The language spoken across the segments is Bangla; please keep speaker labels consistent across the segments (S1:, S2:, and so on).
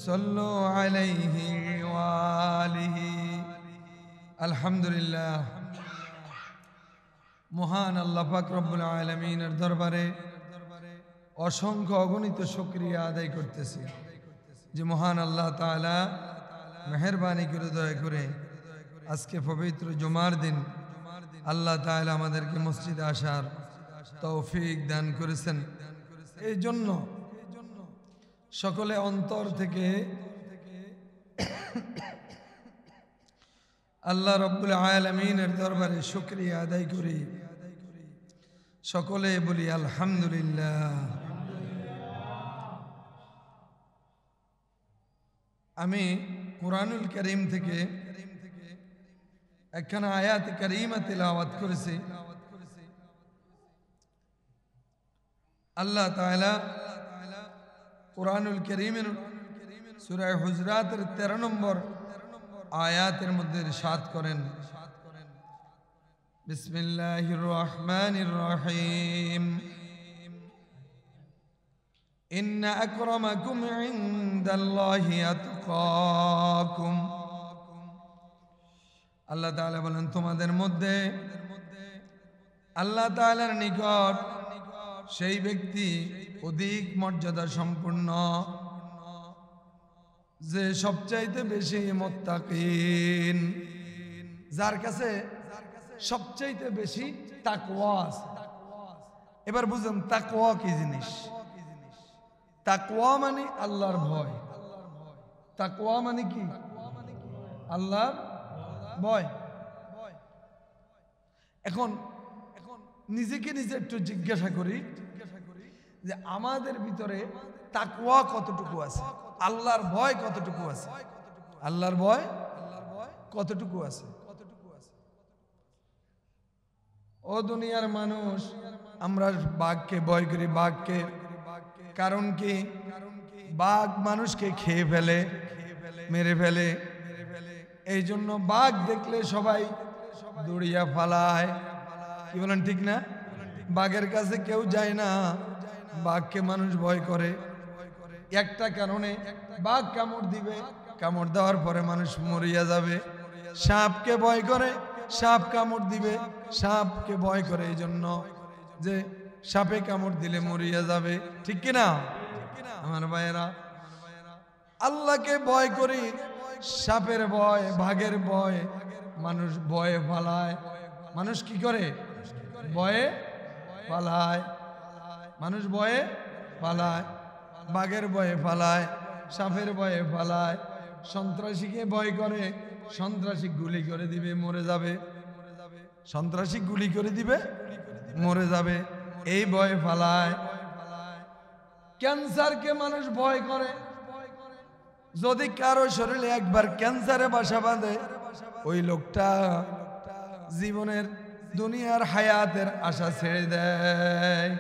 S1: সাল্লু আলাইহি ওয়া আলিহি। আলহামদুলিল্লাহ, মহান আল্লাহ পাক রব্বুল আলামিনের দরবারে অসংখ্য অগণিত শুকরিয়া আদায় করতেছি যে মহান আল্লাহ তাআলা মেহেরবানি করে দয়া করে আজকে পবিত্র জুমার দিন আল্লাহ তাআলা আমাদেরকে মসজিদে আসার তৌফিক দান করেছেন। এই জন্য সকলে অন্তর থেকে আল্লাহ রব্বুল আলামিনের দরবারে শুকরিয়া আদায় করি। সকলে বলি আলহামদুলিল্লাহ। আমি কুরআনুল কারীম থেকে একখানা আয়াত কারীমা তিলাওয়াত করেছি। আল্লাহ তাআলা কুরআনুল কারীমের সূরা হুজরাতের 13 নম্বর আয়াতের মধ্যে ইরশাদ করেন, বিসমিল্লাহির রহমানির রহিম, ইন্না আকরামাকুম ইনদাল্লাহি আতকাকুম। আল্লাহ তাআলা বলেন, তোমাদের মধ্যে আল্লাহ তাআলার নিকট সেই ব্যক্তি অধিক মর্যাদা সম্পন্ন যে সবচাইতে বেশি মুত্তাকিন, যার কাছে সবচাইতে বেশি তাকওয়া আছে। এবার বুঝুন তাকওয়া কি জিনিস। তাকওয়া মানে আল্লাহর ভয়। তাকওয়া মানে কি? আল্লাহর ভয়। এখন নিজেকে নিজে একটু জিজ্ঞাসা করি যে আমাদের ভিতরে তাকওয়া কতটুকু আছে, আল্লাহর ভয় কতটুকু আছে, আল্লাহর ভয় কতটুকু আছে। ও দুনিয়ার মানুষ, আমরা বাঘকে ভয় করি। বাঘকে কারণ কি? বাঘ মানুষকে খেয়ে ফেলে, মেরে ফেলে। এই জন্য বাঘ দেখলে সবাই দৌড়িয়া ফালায়। কি বলেন ঠিক না? বাঘের কাছে কেউ যায় না, বাঘকে মানুষ ভয় করে। একটা কারণে, বাঘ কামড় দিবে, কামড় দেওয়ার পরে মানুষ মরিয়া যাবে। সাপকে ভয় করে, সাপ কামড় দিবে, সাপকে ভয় করে এই জন্য যে সাপে কামড় দিলে মরিয়া যাবে। ঠিক কিনা আমার ভাইয়েরা? আল্লাহকে ভয় করি, সাপের ভয়, বাঘের ভয়, মানুষ ভয়ে পালায়। মানুষ কি করে? ভয়ে পালায়। মানুষ ভয়ে পালায়, বাঘের ভয়ে পালায়, সাপের ভয়ে পালায়। সন্ত্রাসীকে ভয় করে, সন্ত্রাসী গুলি করে দিবে, মরে যাবে। সন্ত্রাসী গুলি করে দিবে, মরে যাবে, এই ভয়ে পালায়। ক্যান্সারকে মানুষ ভয় করে। যদি কারো শরীরে একবার ক্যান্সারে বাসা বাঁধে, ওই লোকটা জীবনের দুনিয়ার হায়াতের আশা ছেড়ে দেয়।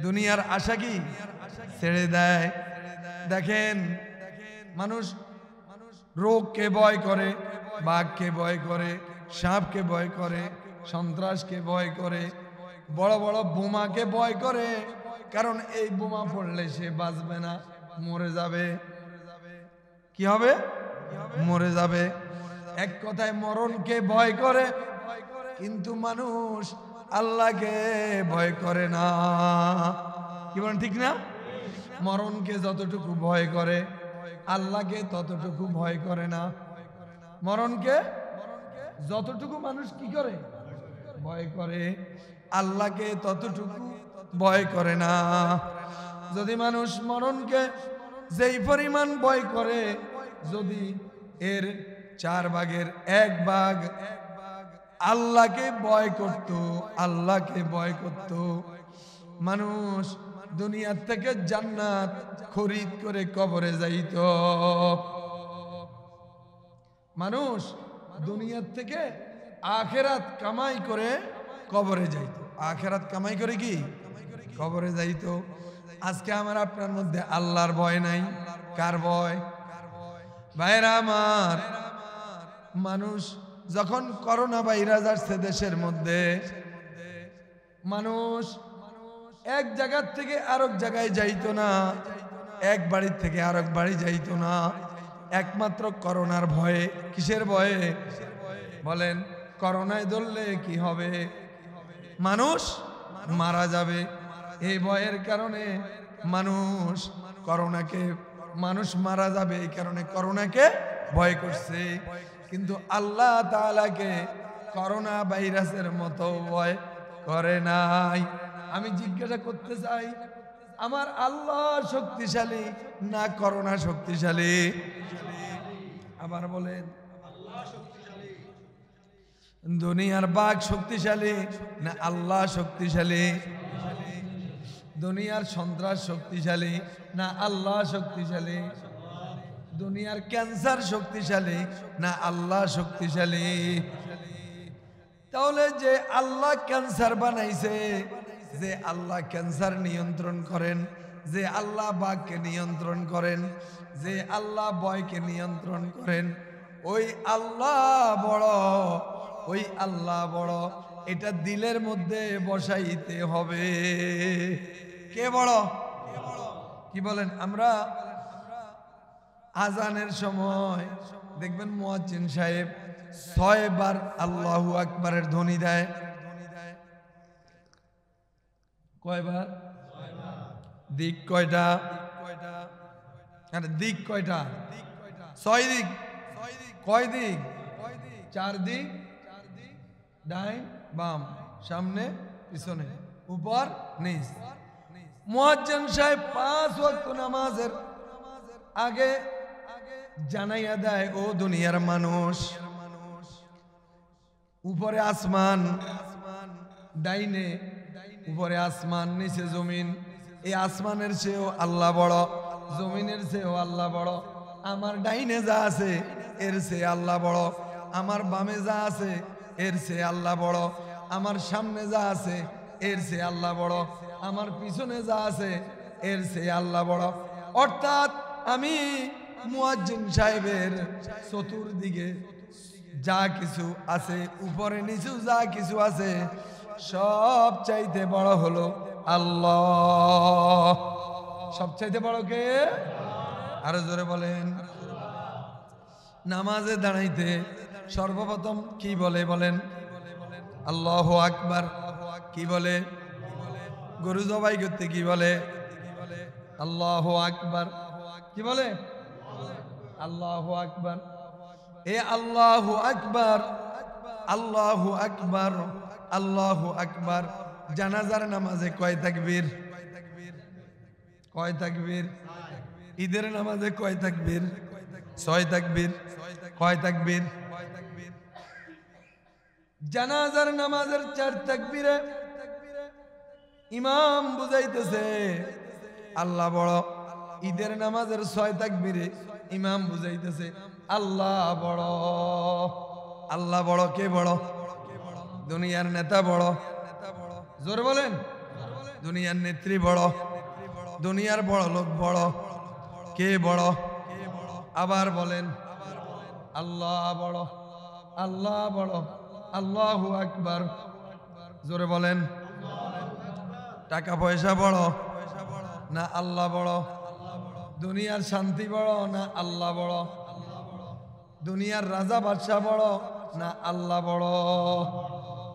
S1: দুনিয়ার আশা কি ছেড়ে দেয়? দেখেন, মানুষ রোগকে ভয় করে, বাঘকে ভয় করে, সাপকে ভয় করে, সন্ত্রাসকে ভয় করে, বড় বড় বোমাকে ভয় করে। কারণ এই বোমা পড়লে সে বাঁচবে না, মরে যাবে। কি হবে? মরে যাবে। এক কথায় মরণকে ভয় করে, কিন্তু মানুষ আল্লাহকে ভয় করে না। কি বলেন ঠিক না? মরণকে যতটুকু ভয় করে, আল্লাহকে ততটুকু ভয় করে না। মরণকে যতটুকু মানুষ কি করে? ভয় করে, আল্লাহকে ততটুকু ভয় করে না। যদি মানুষ মরণকে যেই পরিমাণ ভয় করে, যদি এর 4 ভাগের 1 ভাগ আল্লাহকে ভয় করত, আল্লাহকে ভয় করত, মানুষ দুনিয়ার থেকে জান্নাত খরিদ করে কবরে যাইত। মানুষ দুনিয়ার থেকে আখেরাত কামাই করে কবরে যাইত। আখেরাত কামাই করে কি কবরে যাইত। আজকে আমার আপনার মধ্যে আল্লাহর ভয় নাই। কার ভয়? ভাইরা আমার, মানুষ যখন করোনা ভাইরাস আসছে দেশের মধ্যে, মানুষ এক জায়গার থেকে আরেক জায়গায় যাইতো না, এক বাড়ির থেকে আরেক বাড়ি যাইতো না, একমাত্র করোনার ভয়ে। কিসের ভয়ে বলেন? করোনায় ধরলে কি হবে? মানুষ মারা যাবে। এই ভয়ের কারণে মানুষ মারা যাবে, এই কারণে করোনাকে ভয় করছে। কিন্তু আল্লাহ তাআলাকে করোনা ভাইরাসের মতো ভয় করে নাই। আমি জিজ্ঞাসা করতে চাই, আমার আল্লাহ শক্তিশালী না করোনা শক্তিশালী? আবার বলেন, দুনিয়ার বাঘ শক্তিশালী না আল্লাহ শক্তিশালী? দুনিয়ার সন্ত্রাস শক্তিশালী না আল্লাহ শক্তিশালী? দুনিয়ার ক্যান্সার শক্তিশালী না আল্লাহ শক্তিশালী? তাহলে যে আল্লাহ ক্যান্সার বানাইছে, যে আল্লাহ ক্যান্সার নিয়ন্ত্রণ করেন, যে আল্লাহ বাঘকে নিয়ন্ত্রণ করেন, যে আল্লাহ ভয়কে নিয়ন্ত্রণ করেন, ওই আল্লাহ বড়, ওই আল্লাহ বড়। এটা দিলের মধ্যে বসাইতে হবে। কে বড়? কি বলেন? আমরা আজানের সময় দেখবেন মুয়াজ্জিন সাহেব 6 বার আল্লাহু আকবারের ধ্বনি দেয়। কয়বার? দিক কয়টা? দিক কয়টা? 6 দিক। কয় দিক? 4 দিক, ডাইন বাম, সামনে পিছনে, উপর নিচ। মুয়াজ্জিন সাহেব 5 ওয়াক্ত নামাজের আগে জানাইয়া দেয়, ও দুনিয়ার মানুষ, উপরে আসমান, ডাইনে উপরে আসমান, নিচে জমিন। এই আসমানের চেয়েও আল্লাহ বড়, জমিনের চেয়েও আল্লাহ বড়। আমার ডাইনে যা আছে এর চেয়ে আল্লাহ বড়, আমার বামে যা আছে এর চেয়ে আল্লাহ বড়, আমার সামনে যা আছে এর চেয়ে আল্লাহ বড়, আমার পিছনে যা আছে এর চেয়ে আল্লাহ বড়। অর্থাৎ আমি মুয়াজ্জিন সাহেবের চতুর্দিকে যা কিছু আছে, উপরে নিচু যা কিছু আছে, সব চাইতে বড় হলো আল্লাহ। সব চাইতে বড় কে? আরো জোরে বলেন। নামাজে দাঁড়াইতে সর্বপ্রথম কি বলে বলেন? আল্লাহু আকবার। কি বলে? গরু জবাই করতে কি বলে? আল্লাহু আকবার। কি বলে? আল্লাহু আকবার। এ আল্লাহু আকবার, আল্লাহু আকবার, আল্লাহু আকবার। জানাজার নামাজে কয় তাকবীর? কয় তাকবীর? ঈদের নামাজে কয় তাকবীর? 6 তাকবীর। কয় তাকবীর? জানাজার নামাজের 4 তাকবীরে ইমাম বুঝাইতেছে আল্লাহ বড়। ঈদের নামাজের 6 তাকবীরে ইমাম বুঝাইতেছে আল্লাহ বড়। আল্লাহ বড়। কে বড়? দুনিয়ার নেতা বড়। জোরে বলেন। দুনিয়ার নেত্রী বড়, দুনিয়ার বড় লোক বড়। কে বড়? আবার বলেন, আল্লাহ বড়, আল্লাহ বড়। আল্লাহু আকবার। জোরে বলেন। টাকা পয়সা বড় না আল্লাহ বড়? দুনিয়ার শান্তি বড় না আল্লাহ বড়? দুনিয়ার রাজা বাদশাহ বড় না আল্লাহ বড়?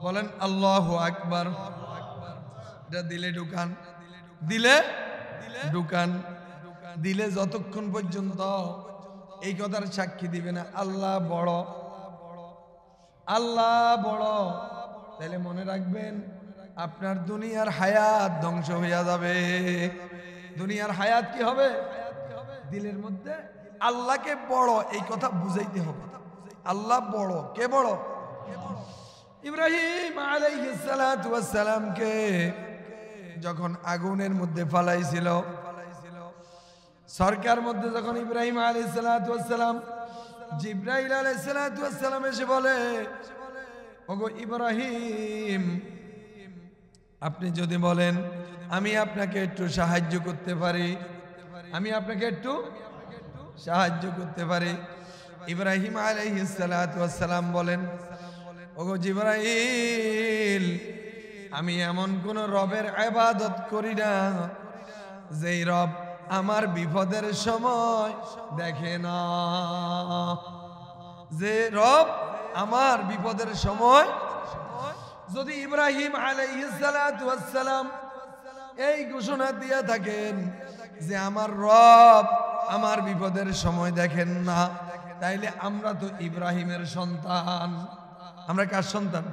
S1: বলেন আল্লাহু আকবার। এটা দিলে ঢুকান, দিলে ঢুকান। দিলে যতক্ষণ পর্যন্ত এই কথার সাক্ষী দিবে না আল্লাহ বড়, আল্লাহ বড়, তাহলে মনে রাখবেন আপনার দুনিয়ার হায়াত ধ্বংস হইয়া যাবে। দুনিয়ার হায়াত কি হবে? দিলের মধ্যে আল্লাহকে বড় এই কথা বুঝাইতে হবে। আল্লাহ বড়। কে বড়? ইব্রাহিম আলাইহিস সালাতু ওয়াস সালামকে যখন আগুনের মধ্যে ফালাইছিল, সরকার মধ্যে যখন ইব্রাহিম আলাইহিস সালাতু ওয়াস সালাম, জিবরাইল আলাইহিস সালাতু ওয়াস সালাম এসে বলে, ওগো ইব্রাহিম, আপনি যদি বলেন আমি আপনাকে একটু সাহায্য করতে পারি, আমি আপনাকে একটু সাহায্য করতে পারি। ইব্রাহিম আলাইহিস সালাতু ওয়াস সালাম বলেন, ওগো জিবরাইল, আমি এমন কোন রবের ইবাদত করি না যেই রব আমার বিপদের সময় দেখে না, যে রব আমার বিপদের সময়। যদি ইব্রাহিম আলাইহিস সালাতু ওয়াস সালাম এই ঘোষণা দিয়ে থাকেন যে আমার রব আমার বিপদের সময় দেখেন না, তাইলে আমরা তো ইব্রাহিমের সন্তান। আমরা কার সন্তান?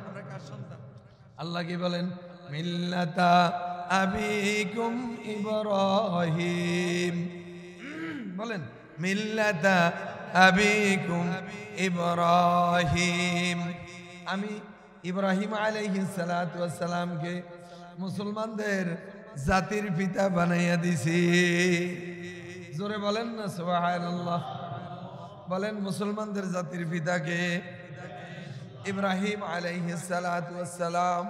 S1: আল্লাহ কি বলেন? মিল্লাতা আবিকুম ইব্রাহিম, বলেন মিল্লাতা আবিকুম ইব্রাহিম। আমি ইব্রাহিম আলাইহিস সালাতু ওয়াস সালামকে মুসলমানদের জাতির পিতা বানাইয়া দিছি। জোরে বলেন না সুবহানাল্লাহ। বলেন মুসলমানদের জাতির পিতাকে ইব্রাহিম আলাইহিস সালাতু ওয়াস সালাম।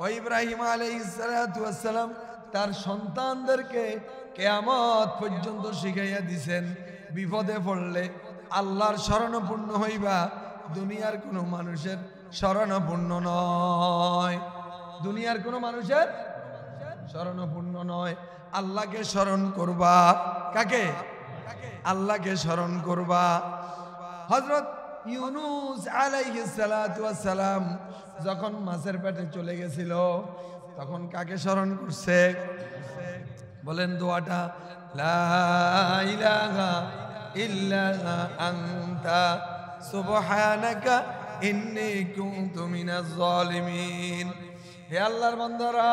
S1: ও ইব্রাহিম আলাইহিস সালাতু ওয়াস সালাম তার সন্তানদেরকে কিয়ামত পর্যন্ত শিখাইয়া দিবেন, বিপদে পড়লে আল্লাহর শরণাপন্ন হইবা, দুনিয়ার কোনো মানুষের শরণাপন্ন নয়। দুনিয়ার কোনো মানুষের শরণাপন্ন নয়। আল্লাহকে স্মরণ করবা। কাকে? আল্লাহকে স্মরণ করবা। হযরত ইউনূস আলাইহিস সালাতু ওয়াস সালাম যখন মাছের পেটে চলে গেছিল, তখন কাকে স্মরণ করছে? বলেন দোয়াটা, লা ইলাহা ইল্লা আনতা সুবহানাকা ইন্নী কুনতু মিনাজ জালিমিন। হে আল্লাহর বান্দারা,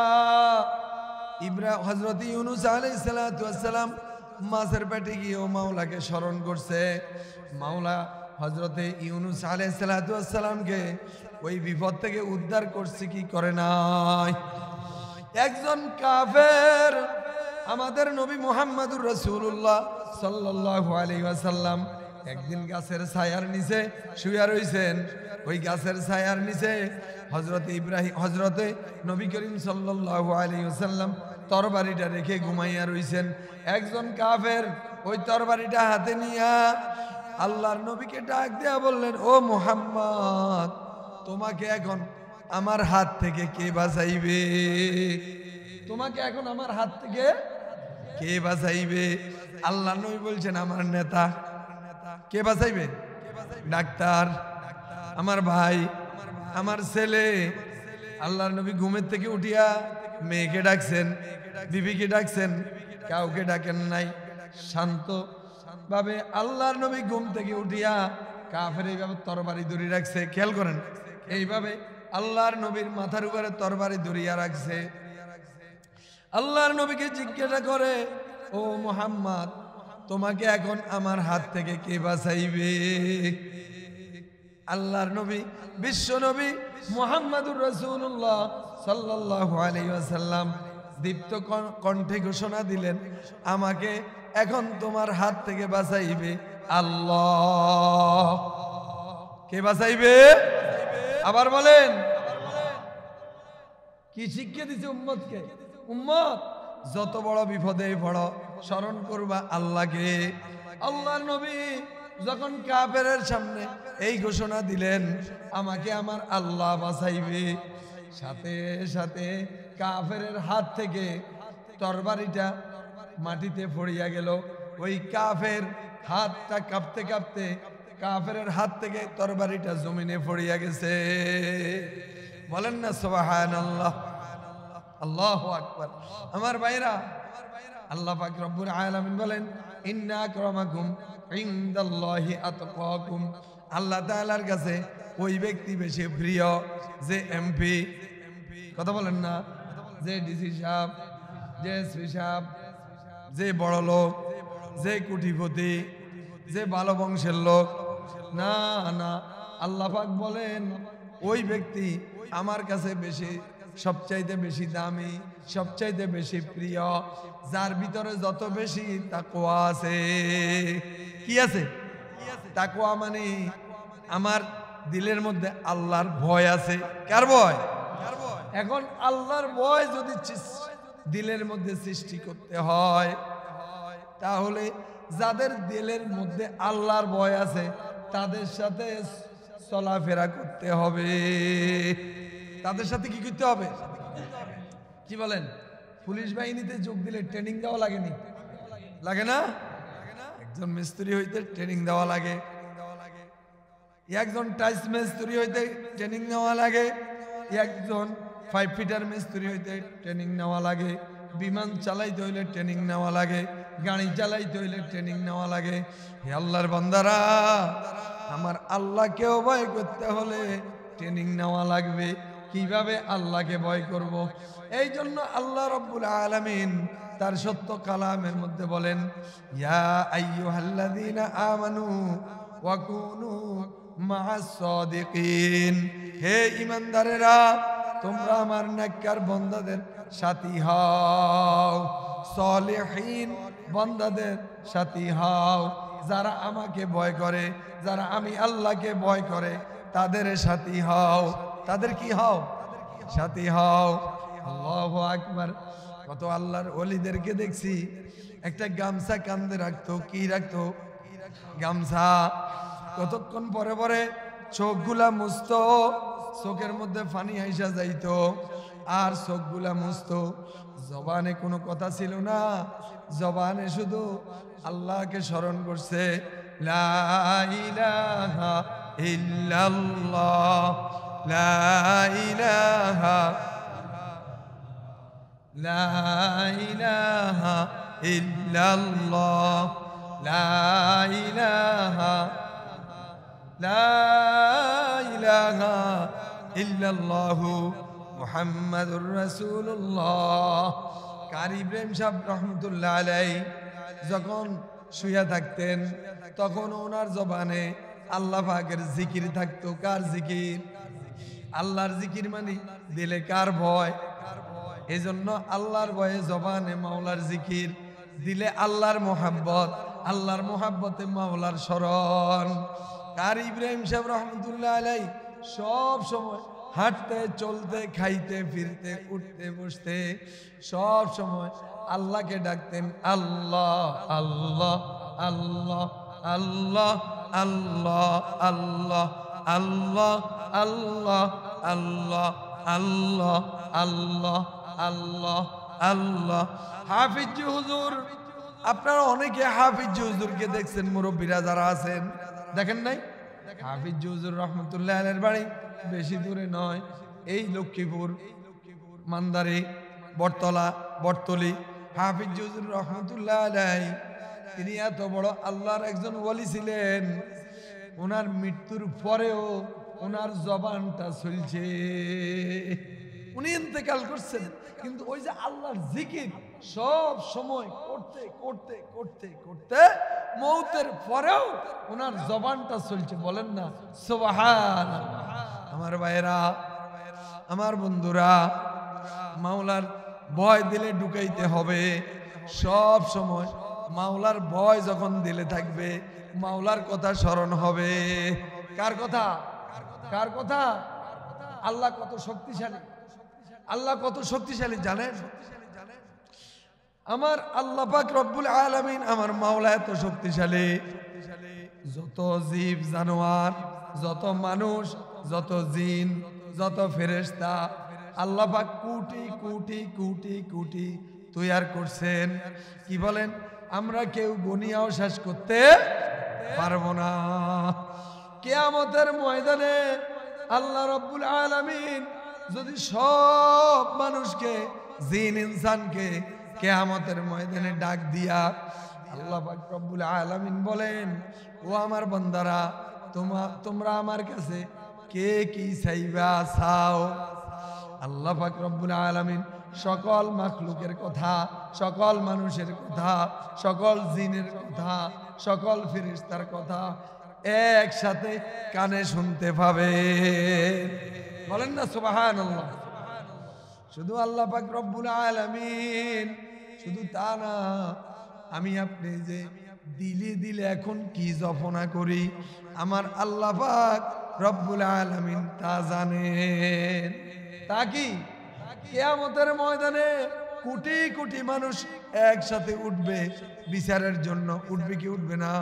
S1: হযরত ইউনূস আলাইহিস সালাতু ওয়াস সালাম মাছের পেটে গিয়ে মাওলাকে স্মরণ করছে। মাওলা হযরতে ইউনূস আলাইহিস সালাতু ওয়াস সালামকে ওই বিপদ থেকে উদ্ধার করছে কি করে নাই? একজন কাফের আমাদের নবী মুহাম্মদুর রাসূলুল্লাহ সাল্লাল্লাহু আলাইহি ওয়াসাল্লাম একদিন গাছের ছায়ার নিচে শুয়ে রইছেন। ওই গাছের ছায়ার নিচে হযরতে নবী করিম সাল্লাল্লাহু আলাইহি ওয়াসাল্লাম তরবারিটা রেখে ঘুমাইয়া রইছেন। একজন কাফের ওই তরবারিটা হাতে নিয়া আল্লাহর নবীকে ডাক দিয়া বললেন, ও মুহাম্মদ, তোমাকে এখন আমার হাত থেকে কে বাঁচাইবে? তোমাকে এখন আমার হাত থেকে কে বাঁচাইবে? আল্লাহর নবী বলছেন, আমার নেতা। কে বাঁচাইবে? ডাক্তার, আমার ভাই, আমার ছেলে। আল্লাহর নবী ঘুমের থেকে উঠিয়া মেয়েকে ডাকছেন, বিবিকে ডাকছেন, কাউকে ডাকেন নাই। শান্ত ভাবে আল্লাহর নবী ঘুম থেকে উঠিয়া কাফের এইভাবে তরবারি দড়ি রাখছে। খেয়াল করেন, এইভাবে আল্লাহর নবীর মাথার উপরে তরবারি দড়িয়া রাখছে। আল্লাহর নবীকে জিজ্ঞাসা করে, ও মুহাম্মদ, তোমাকে এখন আমার হাত থেকে কে বাঁচাইবে? আল্লাহর নবী, বিশ্ব নবী মুহাম্মদুর রাসূলুল্লাহ সাল্লাল্লাহু আলাইহি ওয়াসাল্লাম দীপ্ত কণ্ঠে ঘোষণা দিলেন, আমাকে এখন তোমার হাত থেকে বাঁচাইবে আল্লাহ। কে বাঁচাইবে? আবার বলেন। কি শিক্ষা দিছে উম্মতকে? উম্মত, যত বড় বিপদে পড়ো স্মরণ করবা আল্লাহকে। আল্লাহর নবী যখন কাফেরের সামনে এই ঘোষণা দিলেন, আমাকে আমার আল্লাহ বাঁচাইবে, সাথে সাথে কাফেরের হাত থেকে তরবারিটা মাটিতে পড়িয়া গেল। ওই কাফের হাতটা কাঁপতে কাঁপতে কাফেরের হাত থেকে তরবারিটা জমিনে পড়িয়া গেছে। বলেন না সুবহানাল্লাহ। আল্লাহু আকবার। আমার ভাইরা, আল্লাহ পাক রব্বুল আলামিন বলেন, ইন্না আকরামাকুম ইনদাল্লাহি আতকাকুম। আল্লাহ তাআলার কাছে ওই ব্যক্তি বেশি প্রিয় যে এমপি, কথা বলেন না, যে ডিসি সাহেব, যে এসপি সাহেব, যে বড় লোক, যে কোটিপতি, যে ভালো বংশের লোক। না না, আল্লাহ পাক বলেন ওই ব্যক্তি আমার কাছে বেশি, সবচাইতে বেশি দামি, সবচাইতে বেশি প্রিয়, যার ভিতরে যত বেশি তাকওয়া আছে। কি আছে? তাকওয়া মানে আমার দিলের মধ্যে আল্লাহর ভয় আছে। কার ভয়? এখন আল্লাহর ভয় যদি দিলের মধ্যে সৃষ্টি করতে হয়, তাহলে যাদের দিলের মধ্যে আল্লাহর ভয় আছে তাদের সাথে চলাফেরা করতে হবে। তাদের সাথে কি করতে হবে? কি বলেন? পুলিশ বাহিনীতে যোগ দিলে ট্রেনিং দেওয়া লাগেনি? লাগে না? একজন মিস্ত্রি হইতে ট্রেনিং দেওয়া লাগে, একজন টাইলস মিস্ত্রি হইতে ট্রেনিং নেওয়া লাগে, একজন 5 ফিটার মিস্ত্রি হইতে ট্রেনিং নেওয়া লাগে, বিমান চালাইতে হইলে ট্রেনিং নেওয়া লাগে, গাড়ি চালাইতে হইলে ট্রেনিং নেওয়া লাগে। হে আল্লাহর বান্দারা, আমার আল্লাহকেও ভয় করতে হলে ট্রেনিং নেওয়া লাগবে। কিভাবে আল্লাহকে ভয় করব? এই জন্য আল্লাহ রাব্বুল আলামিন তার সত্য কালামের মধ্যে বলেন, ইয়া আইয়ুহাল্লাযীনা আমানু ওয়া কুনু মা'আস সাদিকিন। হে ঈমানদারেরা, তোমরা আমার নেককার বান্দাদের সাথী হও, সালেহীন বান্দাদের সাথী হও। যারা আমাকে ভয় করে, যারা আমি আল্লাহকে ভয় করে, তাদের সাথী হও। তাদের কি হও? সাথী হও। আল্লাহু আকবার। কত আল্লাহর ওলিদেরকে দেখছি একটা গামছা কাঁধে রাখতো। কি রাখতো? গামছা। কতক্ষণ পরে পরে চোখগুলা মুছতো, চোখের মধ্যে পানি আইসা যাইতো, আর চোখগুলা মুছতো। জবানে কোনো কথা ছিল না, জবানে শুধু আল্লাহকে স্মরণ করছে, লা ইলাহা ইল্লাল্লাহ, লা ইলাহা, লা ইলাহা ইল্লাল্লাহ, লা ইলাহা, লা ইলাহা ইল্লাল্লাহু মুহাম্মাদুর রাসূলুল্লাহ। কারি ইব্রাহিম সাহেব রহমতুল্লাহ আলাইহি যখন শুয়ে থাকতেন, তখন ওনার জবানে আল্লাহ পাকের জিকির থাকতো। কার জিকির? আল্লাহর জিকির। মানে দিলে কার ভয়? এজন্য আল্লাহর ভয়ে জবানে মাওলার জিকির, দিলে আল্লাহর মোহাব্বত, আল্লাহর মোহাব্বতে মাওলার স্মরণ। কারি ইব্রাহিম সাহেব রহমতুল্লাহ আলাইহি সব সময় হাঁটতে, চলতে, খাইতে, ফিরতে, উঠতে, বসতে সব সময় আল্লাহকে ডাকতেন, আল্লাহ আল্লাহ আল্লাহ আল্লাহ আল্লাহ আল্লাহ আল্লাহ আল্লাহ আল্লাহ আল্লাহ আল্লাহ আল্লাহ আল্লাহ। হাফিজ হুজুর, আপনারা অনেকে হাফিজ হুজুরকে দেখছেন, মুরব্বীরা যারা আছেন, দেখেন নাই? হাফিজ হুজুর রহমতুল্লাহ আলাইহির বাড়ি বেশি দূরে নয়, এই লক্ষ্মীপুর, মান্দারি, বটতলা, বটতলি। হাফিজ হুজুর রহমতুল্লাহ আলাইহি তিনি এত বড় আল্লাহর একজন ওলি ছিলেন, ওনার মৃত্যুর পরেও ওনার জবানটা চলছে। উনি ইন্তেকাল করছেন, কিন্তু ওই যে আল্লাহর জিকির সব সময় করতে করতে করতে করতে মৌতের পরেও ওনার জবানটা চলছে। বলেন না সুবহানাল্লাহ। আমার ভাইরা, আমার বন্ধুরা, মাওলার ভয় দিলে ঢুকাইতে হবে সব সময়। মাওলার ভয় যখন দিলে থাকবে, মাওলার কথা স্মরণ হবে। কার কথা? কার কথা? আল্লাহ কত শক্তিশালী, আল্লাহ কত শক্তিশালী জানেন? আমার আল্লাহ পাক রব্বুল আলামিন, আমার মাওলা এত শক্তিশালী, যত জীব জানোয়ার, যত মানুষ, যত জিন, যত ফেরেশতা আল্লাহ পাক কোটি কোটি কোটি কোটি তৈয়ার করছেন। কি বলেন? আমরা কেউ গনিয়াও শেষ করতে পারবো না। কিয়ামতের ময়দানে আল্লাহ রাব্বুল আলামিন যদি সব মানুষকে, জিন ইনসানকে কিয়ামতের ময়দানে ডাক দিয়া আল্লাহ পাক রব্বুল আলামিন বলেন, ও আমার বান্দারা, তোমরা আমার কাছে কে কি চাইবা চাও। আল্লাহ পাক রব্বুল আলামিন সকল মাখলুকের কথা, সকল মানুষের কথা, সকল জিনের কথা, সকল ফেরেশতার কথা একসাথে কানে শুনতে পাবে। বলেন না সুবহানাল্লাহ। শুধু আল্লাহ পাক রব্বুল আলামিন, শুধু তা না, আমি আপনি যে দিলে দিলে এখন কি জপনা করি, আমার আল্লাহ পাক রব্বুল আলামিন তা জানেন। তা কি? কিয়ামতের ময়দানে কোটি কোটি মানুষ একসাথে উঠবে বিচারের জন্য। উঠবে কি উঠবে না?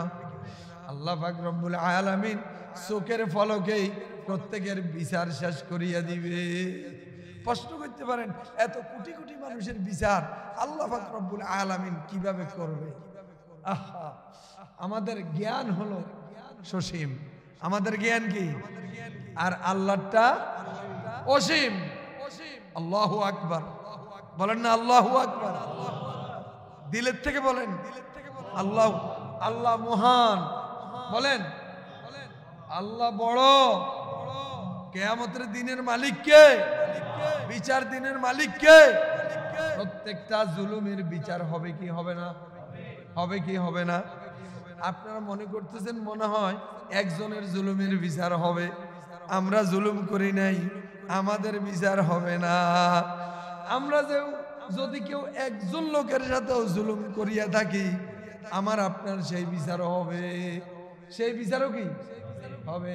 S1: আল্লাহ পাক রব্বুল আলামিন চোখের ফলকেই প্রত্যেকের বিচার শেষ করিয়া দিবে। প্রশ্ন করতে পারেন, এত কোটি কোটি মানুষের বিচার আল্লাহ পাক রব্বুল আলামিন কিভাবে করবে? আহা, আমাদের জ্ঞান হলো সসীম, আমাদের জ্ঞান কি, আর আল্লাহটা অসীম। আল্লাহু আকবার, বলেন না আল্লাহু আকবার, দিলের থেকে বলেন আল্লাহ। আল্লাহ মহান, বলেন আল্লাহ বড়। কিয়ামতের দিনের মালিক কে? বিচার দিনের মালিক কে? প্রত্যেকটা জুলুমের বিচার হবে কি হবে না? হবে কি হবে না? আপনারা মনে করতেছেন মনে হয় একজনের জুলুমের বিচার হবে, আমরা জুলুম করি নাই, আমাদের বিচার হবে না। আমরা যে যদি কেউ একজন লোকের সাথেও জুলুম করিয়া থাকি, আমার আপনার সেই বিচারও হবে, সেই বিচারও কি হবে?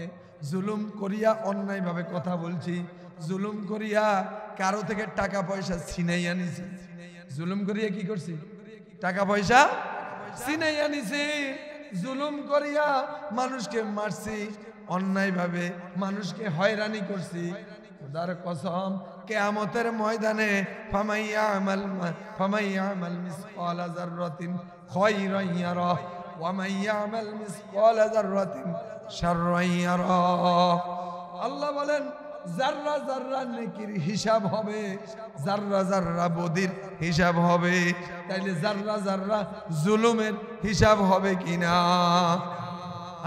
S1: জুলুম করিয়া অন্যায়ভাবে কথা বলছি, জুলুম করিয়া কারো থেকে টাকা পয়সা ছিনাইয়া নিছি, জুলুম করিয়া কি করছি? টাকা পয়সা ছিনাইয়া নিছি, জুলুম করিয়া মানুষকে মারছি, অন্যায়ভাবে মানুষকে হয়রানি করছি। খোদার কসম, কিয়ামতের ময়দানে ফামাইয়ামাল মিসকালা যাররাতিন খায়রান ইয়ারা ওয়া মাইয়ামাল মিসকালা যাররাতিন শাররান ইয়ারা। আল্লাহ বলেন যাররা যাররা নেকির হিসাব হবে, যাররা যাররা বদির হিসাব হবে। তাইলে যাররা যাররা জুলুমের হিসাব হবে কিনা?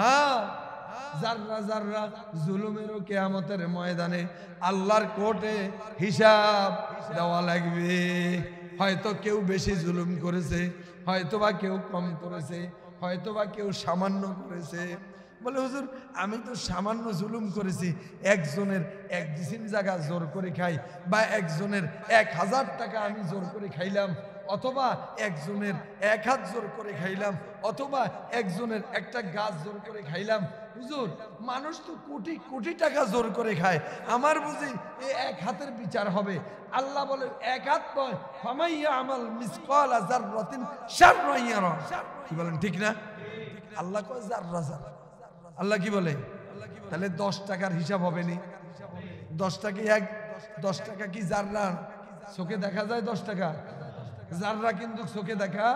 S1: হ্যাঁ, যাররা যাররা জুলুমেরও কিয়ামতের ময়দানে আল্লাহর কোর্টে হিসাব দেওয়া লাগবে। হয়তো কেউ বেশি জুলুম করেছে, হয়তোবা কেউ কম করেছে, হয়তোবা কেউ সামান্য করেছে। বলে হুজুর আমি তো সামান্য জুলুম করেছি, একজনের 1 ডিসিম জায়গা জোর করে খাই, বা একজনের 1000 টাকা আমি জোর করে খাইলাম, অথবা একজনের 1 হাত জোর করে খাইলাম, অথবা একজনের একটা গাছ জোর করে খাইলাম। হুজুর মানুষ তো কোটি কোটি টাকা জোর করে খায়, আমার বুঝি এই 1 হাতের বিচার হবে? আল্লাহ বলে 1 হাত নয়, ফামাইয়ামাল মিসকালা যাররাতিন শাররান ইয়ারা। কি বলেন ঠিক না? আল্লাহ কয় যাররা যাররা, আল্লাহ কি বলে? তাহলে 10 টাকার হিসাব হবে নি? 10 টাকা 10 টাকা কি জাররা চোখে দেখা যায়? 10 টাকা জাররা কিন্তু চোখে দেখা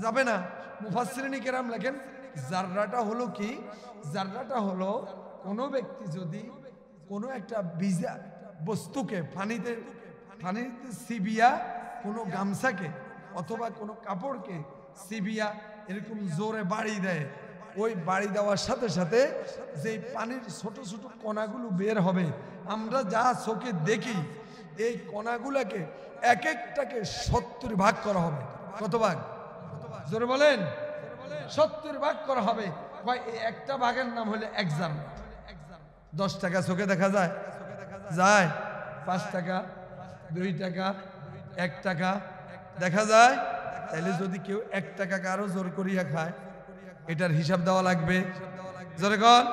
S1: যাবে না। মুফাসসিরিনে কেরাম লেখেন জাররাটা হলো কি? জাররাটা হলো কোনো ব্যক্তি যদি কোনো একটা বীজা বস্তুকে পানিতে সিবিয়া, কোনো গামছাকে অথবা কোনো কাপড়কে সিবিয়া এরকম জোরে বাড়ি দেয়, ওই বাড়ি দেওয়ার সাথে সাথে যে পানির ছোট ছোট কণাগুলো বের হবে, আমরা যা চোখে দেখি এই কণাগুলোকে এক একটাকে 70 ভাগ করা হবে। কত ভাগ? জোরে বলেন। 70 ভাগ করা হবে। এই একটা ভাগের নাম হলো এক্সাম। 10 টাকা চোখে দেখা যায়? যায়। 5 টাকা, 2 টাকা, 1 টাকা দেখা যায়। তাহলে যদি কেউ 1 টাকা কারো জোর করিয়া খায়, এটার হিসাব দেওয়া লাগবে। জোরে কর।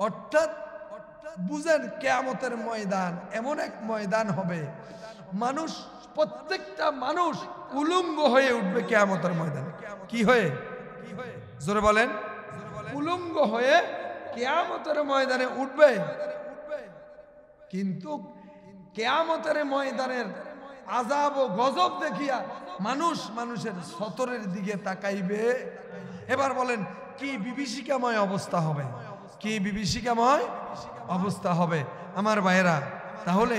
S1: অর্থাৎ বুঝেন কিয়ামতের ময়দান এমন এক ময়দান হবে, মানুষ প্রত্যেকটা মানুষ উলঙ্গ হয়ে উঠবে কিয়ামতের ময়দানে। কি হয়ে? জোরে বলেন। উলঙ্গ হয়ে কিয়ামতের ময়দানে উঠবে। কিন্তু কিয়ামতের ময়দানের আযাব ও গজব দেখিয়া মানুষ মানুষের সতরের দিকে তাকাইবে। এবার বলেন কি বিভীষিকাময় অবস্থা হবে? কি বিভীষিকাময় অবস্থা হবে আমার ভাইয়েরা। তাহলে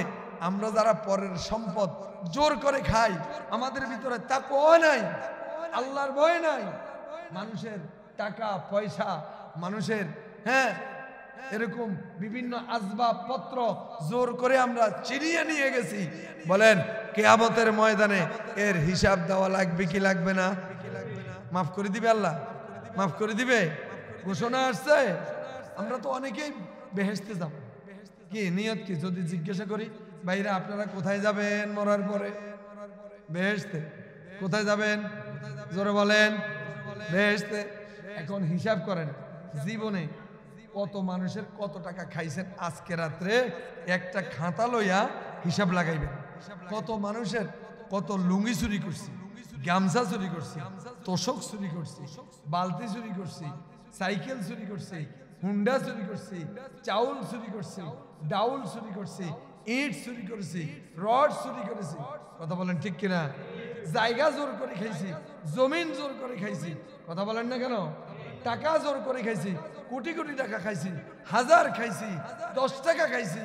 S1: আমরা যারা পরের সম্পদ জোর করে খাই, আমাদের ভিতরে তাকওয়া নাই, আল্লাহর ভয় নাই, মানুষের টাকা পয়সা, মানুষের এরকম বিভিন্ন আসবাবপত্র জোর করে আমরা চিনিয়ে নিয়ে গেছি। বলেন কিয়ামতের ময়দানে এর হিসাব দেওয়া লাগবে কি লাগবে না? মাফ করে দিবে আল্লাহ? মাফ করে দিবে? ঘোষণা আসছে। আমরা তো অনেকেই বেহেশতে যাব। কি নিয়ত কি? যদি জিজ্ঞাসা করি ভাইরা আপনারা কোথায় যাবেন মরার পরে? বেহেশতে। কোথায় যাবেন? জোরে বলেন। বেহেশতে। এখন হিসাব করেন জীবনে কত মানুষের কত টাকা খাইছেন। আজকে রাত্রে একটা খাতা লইয়া হিসাব লাগাইবেন। কত মানুষের কত লুঙ্গি চুরি করছি, গামছা চুরি করছি, তোষক চুরি করছি, বালতি চুরি করছি, সাইকেল চুরি করছি, হুন্ডা চুরি করছি, চাউল চুরি করছি, ডাউল চুরি করছি, ইট চুরি করছি, রড চুরি করেছি। কথা বলেন ঠিক কিনা? জায়গা জোর করে খাইছি, জমিন জোর করে খাইছি, কথা বলেন না কেন? টাকা জোর করে খাইছি, কোটি কোটি টাকা খাইছি, হাজার খাইছি, 10 টাকা খাইছি,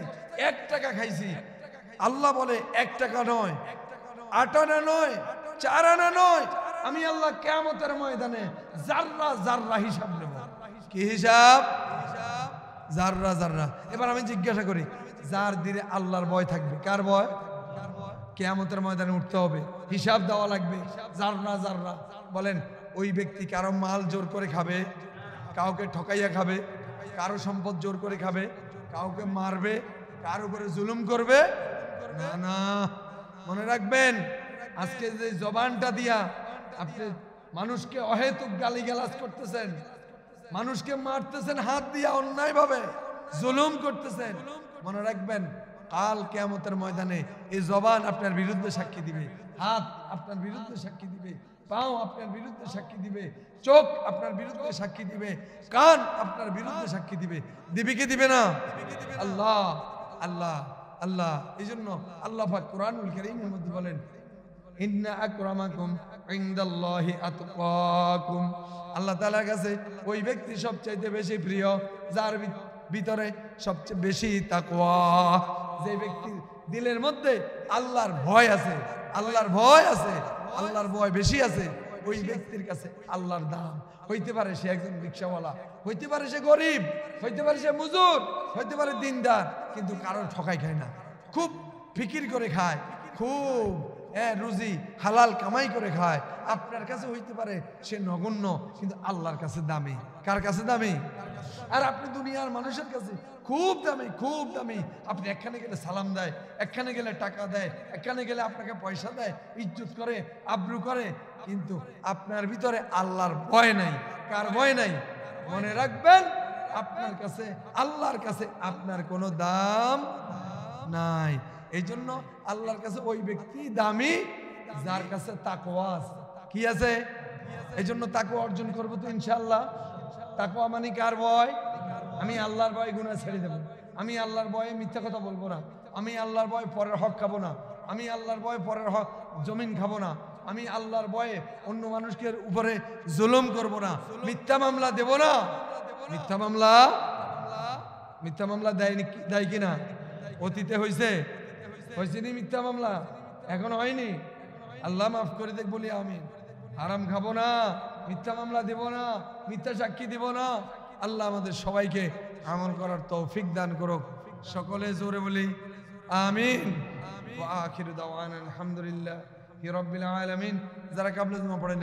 S1: 1 টাকা খাইছি। আল্লাহ বলে 1 টাকা নয়, 8 আনা নয়, 4 আনা নয়, আমি আল্লাহ কিয়ামতের ময়দানে জাররা জাররা হিসাব নেব। কি হিসাব? জাররা জাররা। এবার আমি জিজ্ঞাসা করি, যার দিলে আল্লাহর ভয় থাকবে, কার ভয়? কিয়ামতের ময়দানে উঠতে হবে, হিসাব দেওয়া লাগবে, জাররা জাররা। বলেন ওই ব্যক্তি কারো মাল জোর করে খাবে, কাউকে ঠকাইয়া খাবে, কারো সম্পদ জোর করে খাবে, কাউকে মারবে, কার উপরে জুলুম করবে? না না, মনে রাখবেন, আজকে যে জবানটা দিয়া আপনি মানুষকে অহেতুক গালিগালাজ করতেছেন, মানুষকে মারতেছেন হাত দিয়া অন্যায়ভাবে, জুলুম করতেছেন, মনে রাখবেন কাল কিয়ামতের ময়দানে এই জবান আপনার বিরুদ্ধে সাক্ষী দিবে, হাত আপনার বিরুদ্ধে সাক্ষী দিবে, পাও আপনার বিরুদ্ধে সাক্ষী দিবে, চোখ আপনার বিরুদ্ধে সাক্ষী দিবে, কান আপনার বিরুদ্ধে সাক্ষী দিবে। দিবে কি দিবে না? আল্লাহ আল্লাহ আল্লাহ। এই জন্য আল্লাহ পাক কুরআনুল কারীমের মধ্যে বলেন, ইন্না আকরামাকুম ইনদাল্লাহি আতকাকুম। আল্লাহ তাআলার কাছে ওই ব্যক্তি সবচেয়ে বেশি প্রিয় যার ভিতরে সবচেয়ে বেশি তাকওয়া, যে ব্যক্তির দিলের মধ্যে আল্লাহর ভয় আছে, আল্লাহর ভয় আছে, আল্লাহর ভয় বেশি আছে, ওই ব্যক্তির কাছে আল্লাহর দাম। হইতে পারে সে একজন রিকশাওয়ালা, হইতে পারে সে গরিব, হইতে পারে সে মজুর, হইতে পারে দিনদার, কিন্তু কারো ঠকাই খায় না, খুব ফিকির করে খায়, খুব রুজি হালাল কামাই করে খায়। আপনার কাছে হইতে পারে সে নগণ্য, কিন্তু আল্লাহর কাছে দামি। কার কাছে দামি? আর আপনি দুনিয়ার মানুষের কাছে খুব দামি, খুব দামি। আপনি একখানে গেলে সালাম দেয়, একখানে গেলে টাকা দেয়, একখানে গেলে আপনাকে পয়সা দেয়, ইজ্জত করে, আব্রু করে, কিন্তু আপনার ভিতরে আল্লাহর ভয় নাই। কার ভয় নাই? মনে রাখবেন, আপনার কাছে আল্লাহর কাছে আপনার কোনো দাম নাই। এই জন্য আল্লাহর কাছে ওই ব্যক্তি দামি যার কাছে তাকওয়া আছে। কি আছে? এই জন্য তাকওয়া অর্জন করবো তো ইনশাআল্লাহ। তাকওয়া মানে কার ভয়? আমি আল্লাহর ভয়ে গুনাহ ছেড়ে দেব, আমি আল্লাহর ভয়ে মিথ্যা কথা বলবো না, আমি আল্লাহর ভয়ে পরের হক খাবো না, আমি আল্লাহর ভয়ে পরের হক জমিন খাবো না, আমি আল্লাহর ভয়ে অন্য মানুষের উপরে জুলুম করবো না, মিথ্যা মামলা দেব না। মিথ্যা মামলা দেয় কিনা? অতীতে হয়েছে নি মিথ্যা মামলা? এখন হয়নি? আল্লাহ মাফ করে দেখ বলি আমি। হারাম খাবো না, মিথ্যা মামলা দেব না, মিথ্যা সাক্ষী দিব না। আল্লাহ আমাদের সবাইকে আমল করার তৌফিক দান করুক। সকলে জোরে বলি আমিন। ওয়া আখিরু দাওয়ানা আলহামদুলিল্লাহি রাব্বিল আলামিন। যারা কাবলা জুমা পড়েন